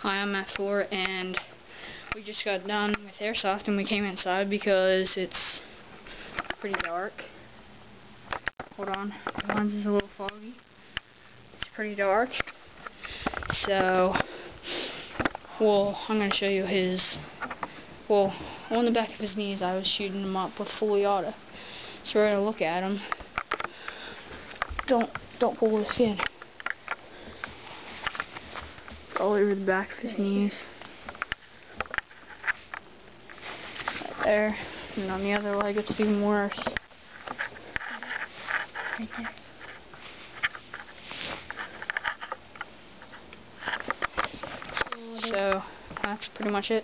Hi, I'm airsoft4, and we just got done with airsoft and we came inside because it's pretty dark. Hold on, the lens is a little foggy. It's pretty dark. So, I'm going to show you his, on the back of his knees I was shooting him up with fully auto. So we're going to look at him. Don't pull the skin. It's all over the back of his knees. Right there. And on the other leg it's even worse. Right there. So, that's pretty much it.